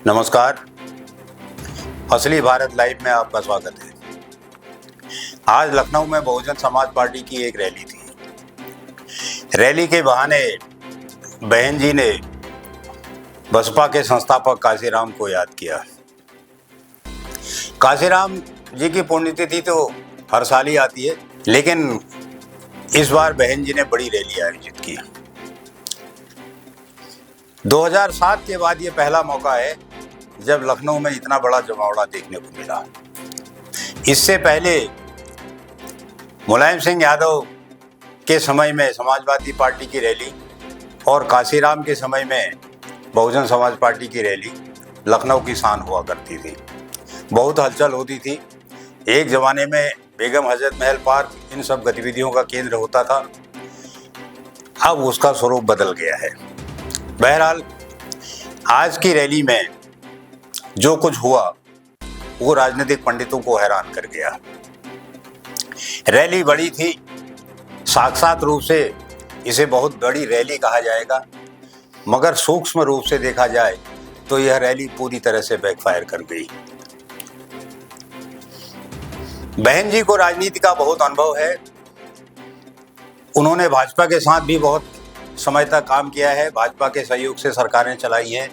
नमस्कार। असली भारत लाइव में आपका स्वागत है। आज लखनऊ में बहुजन समाज पार्टी की एक रैली थी। रैली के बहाने बहन जी ने बसपा के संस्थापक काशीराम को याद किया। काशीराम जी की पुण्यतिथि तो हर साल ही आती है, लेकिन इस बार बहन जी ने बड़ी रैली आयोजित की। 2007 के बाद ये पहला मौका है जब लखनऊ में इतना बड़ा जमावड़ा देखने को मिला। इससे पहले मुलायम सिंह यादव के समय में समाजवादी पार्टी की रैली और काशीराम के समय में बहुजन समाज पार्टी की रैली लखनऊ की शान हुआ करती थी। बहुत हलचल होती थी। एक ज़माने में बेगम हजरत महल पार्क इन सब गतिविधियों का केंद्र होता था। अब उसका स्वरूप बदल गया है। बहरहाल आज की रैली में जो कुछ हुआ वो राजनीतिक पंडितों को हैरान कर गया। रैली बड़ी थी, साक्षात रूप से इसे बहुत बड़ी रैली कहा जाएगा, मगर सूक्ष्म रूप से देखा जाए तो यह रैली पूरी तरह से बैकफायर कर गई। बहन जी को राजनीति का बहुत अनुभव है। उन्होंने भाजपा के साथ भी बहुत समय तक काम किया है। भाजपा के सहयोग से सरकारें चलाई हैं,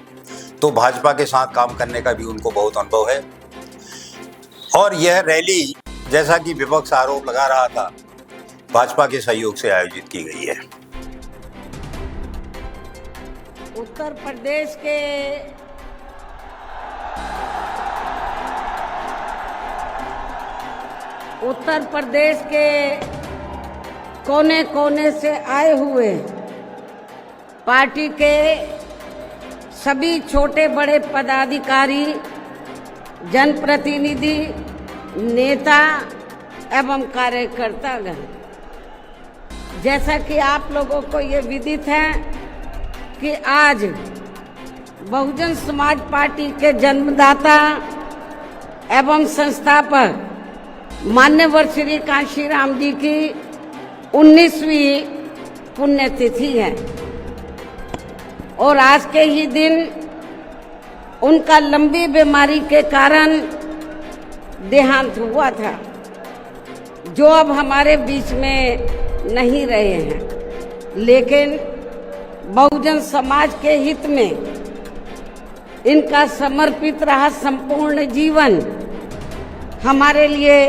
तो भाजपा के साथ काम करने का भी उनको बहुत अनुभव है। और यह रैली, जैसा कि विपक्ष आरोप लगा रहा था, भाजपा के सहयोग से आयोजित की गई है। उत्तर प्रदेश के कोने कोने से आए हुए पार्टी के सभी छोटे बड़े पदाधिकारी, जनप्रतिनिधि, नेता एवं कार्यकर्तागण, जैसा कि आप लोगों को ये विदित है कि आज बहुजन समाज पार्टी के जन्मदाता एवं संस्थापक मान्यवर श्री काशीराम जी की 19वीं पुण्यतिथि है और आज के ही दिन उनका लंबी बीमारी के कारण देहांत हुआ था, जो अब हमारे बीच में नहीं रहे हैं। लेकिन बहुजन समाज के हित में इनका समर्पित रहा संपूर्ण जीवन हमारे लिए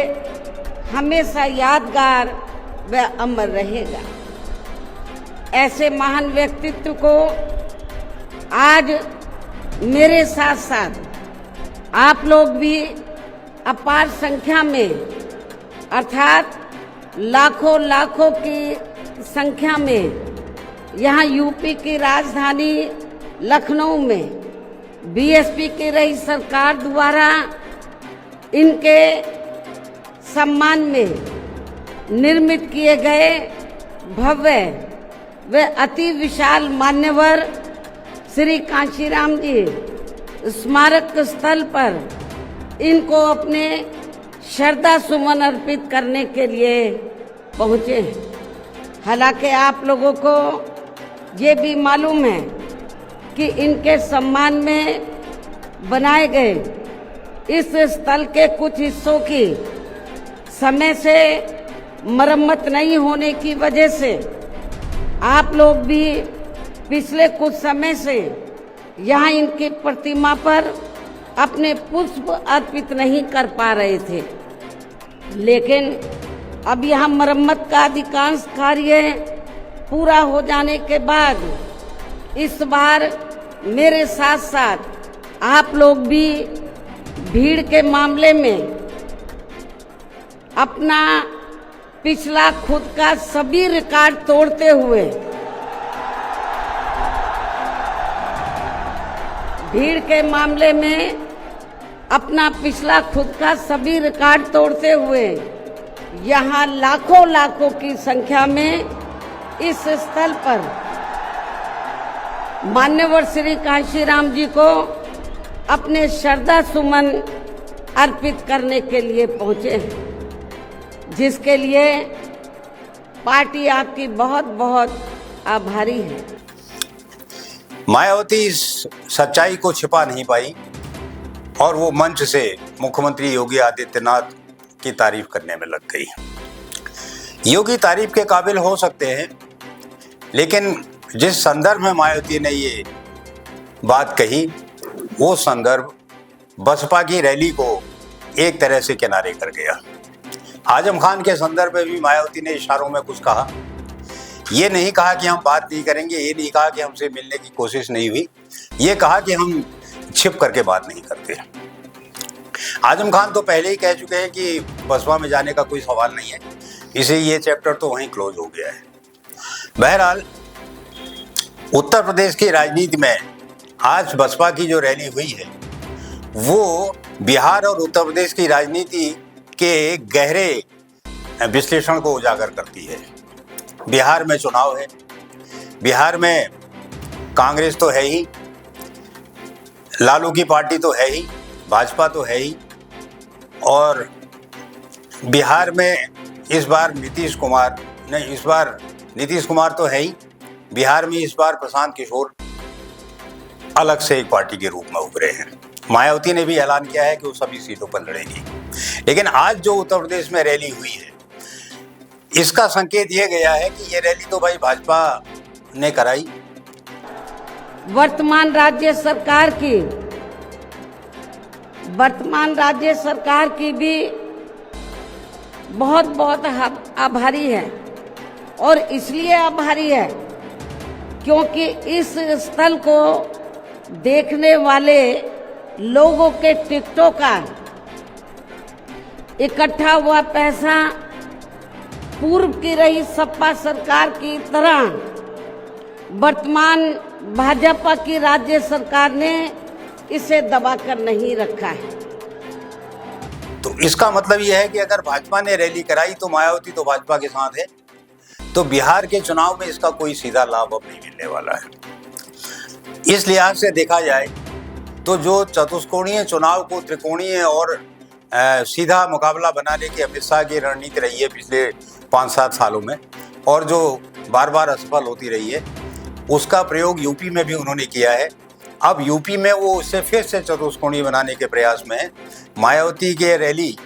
हमेशा यादगार व अमर रहेगा। ऐसे महान व्यक्तित्व को आज मेरे साथ साथ आप लोग भी अपार संख्या में, अर्थात लाखों लाखों की संख्या में यहाँ यूपी की राजधानी लखनऊ में बीएसपी की रही सरकार द्वारा इनके सम्मान में निर्मित किए गए भव्य व अति विशाल मान्यवर श्री काशीराम जी स्मारक स्थल पर इनको अपने श्रद्धा सुमन अर्पित करने के लिए पहुँचे हैं। हालांकि आप लोगों को ये भी मालूम है कि इनके सम्मान में बनाए गए इस स्थल के कुछ हिस्सों की समय से मरम्मत नहीं होने की वजह से आप लोग भी पिछले कुछ समय से यहाँ इनकी प्रतिमा पर अपने पुष्प अर्पित नहीं कर पा रहे थे। लेकिन अब यहाँ मरम्मत का अधिकांश कार्य पूरा हो जाने के बाद इस बार मेरे साथ साथ आप लोग भी भीड़ के मामले में अपना पिछला खुद का सभी रिकॉर्ड तोड़ते हुए अपना पिछला खुद का सभी रिकॉर्ड तोड़ते हुए यहाँ लाखों लाखों की संख्या में इस स्थल पर मान्यवर श्री काशीराम जी को अपने श्रद्धा सुमन अर्पित करने के लिए पहुँचे हैं, जिसके लिए पार्टी आपकी बहुत बहुत आभारी है। मायावती इस सच्चाई को छिपा नहीं पाई और वो मंच से मुख्यमंत्री योगी आदित्यनाथ की तारीफ करने में लग गई। योगी तारीफ के काबिल हो सकते हैं, लेकिन जिस संदर्भ में मायावती ने ये बात कही वो संदर्भ बसपा की रैली को एक तरह से किनारे कर गया। आजम खान के संदर्भ में भी मायावती ने इशारों में कुछ कहा। ये नहीं कहा कि हम बात नहीं करेंगे, ये नहीं कहा कि हमसे मिलने की कोशिश नहीं हुई, ये कहा कि हम छिप करके बात नहीं करते। आजम खान तो पहले ही कह चुके हैं कि बसपा में जाने का कोई सवाल नहीं है, इसे ये चैप्टर तो वहीं क्लोज हो गया है। बहरहाल उत्तर प्रदेश की राजनीति में आज बसपा की जो रैली हुई है वो बिहार और उत्तर प्रदेश की राजनीति के गहरे विश्लेषण को उजागर करती है। बिहार में चुनाव है, बिहार में कांग्रेस तो है ही, लालू की पार्टी तो है ही, भाजपा तो है ही, और बिहार में इस बार नीतीश कुमार तो है ही, बिहार में इस बार प्रशांत किशोर अलग से एक पार्टी के रूप में उभरे हैं। मायावती ने भी ऐलान किया है कि वो सभी सीटों पर लड़ेगी। लेकिन आज जो उत्तर प्रदेश में रैली हुई है इसका संकेत ये गया है कि ये रैली तो भाई भाजपा ने कराई। वर्तमान राज्य सरकार की भी बहुत बहुत आभारी है, और इसलिए आभारी है क्योंकि इस स्थल को देखने वाले लोगों के टिकटों का इकट्ठा हुआ पैसा पूर्व की रही सपा सरकार की तरह वर्तमान भाजपा की राज्य सरकार ने इसे दबाकर नहीं रखा है। तो इसका मतलब यह है कि अगर भाजपा ने रैली कराई तो मायावती तो भाजपा के साथ है, तो बिहार के चुनाव में इसका कोई सीधा लाभ अब नहीं मिलने वाला है। इस लिहाज से देखा जाए तो जो चतुष्कोणीय चुनाव को त्रिकोणीय और सीधा मुकाबला बनाने की अमित शाह की रणनीति रही है पिछले 5-7 सालों में, और जो बार बार असफल होती रही है, उसका प्रयोग यूपी में भी उन्होंने किया है। अब यूपी में वो उसे फिर से चतुष्कोणीय बनाने के प्रयास में है। मायावती की रैली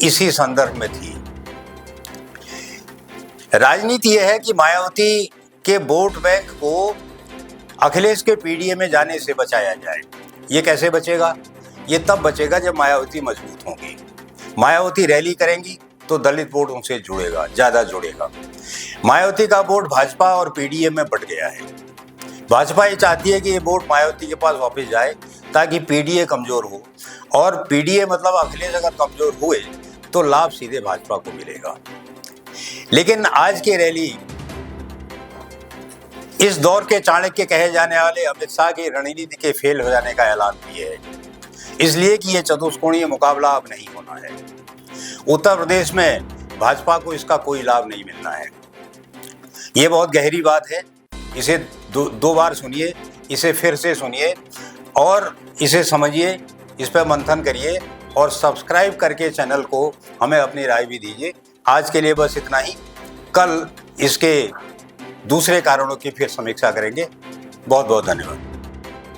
इसी संदर्भ में थी। राजनीति यह है कि मायावती के वोट बैंक को अखिलेश के पीडीए में जाने से बचाया जाए। ये कैसे बचेगा? ये तब बचेगा जब मायावती मजबूत होंगी। मायावती रैली करेंगी तो दलित वोट उनसे जुड़ेगा, ज्यादा जुड़ेगा। मायावती का वोट भाजपा और पीडीए में बट गया है। भाजपा ये चाहती है कि ये वोट मायावती के पास वापस जाए ताकि पीडीए कमजोर हो, और पीडीए मतलब अखिलेश अगर कमजोर हुए तो लाभ सीधे भाजपा को मिलेगा। लेकिन आज की रैली इस दौर के चाणक्य कहे जाने वाले अमित शाह की रणनीति के फेल हो जाने का ऐलान भी है, इसलिए कि यह चतुष्कोणीय मुकाबला अब नहीं होना है। उत्तर प्रदेश में भाजपा को इसका कोई लाभ नहीं मिलना है। ये बहुत गहरी बात है, इसे दो बार सुनिए, इसे फिर से सुनिए और इसे समझिए, इस पर मंथन करिए और सब्सक्राइब करके चैनल को हमें अपनी राय भी दीजिए। आज के लिए बस इतना ही। कल इसके दूसरे कारणों की फिर समीक्षा करेंगे। बहुत बहुत धन्यवाद।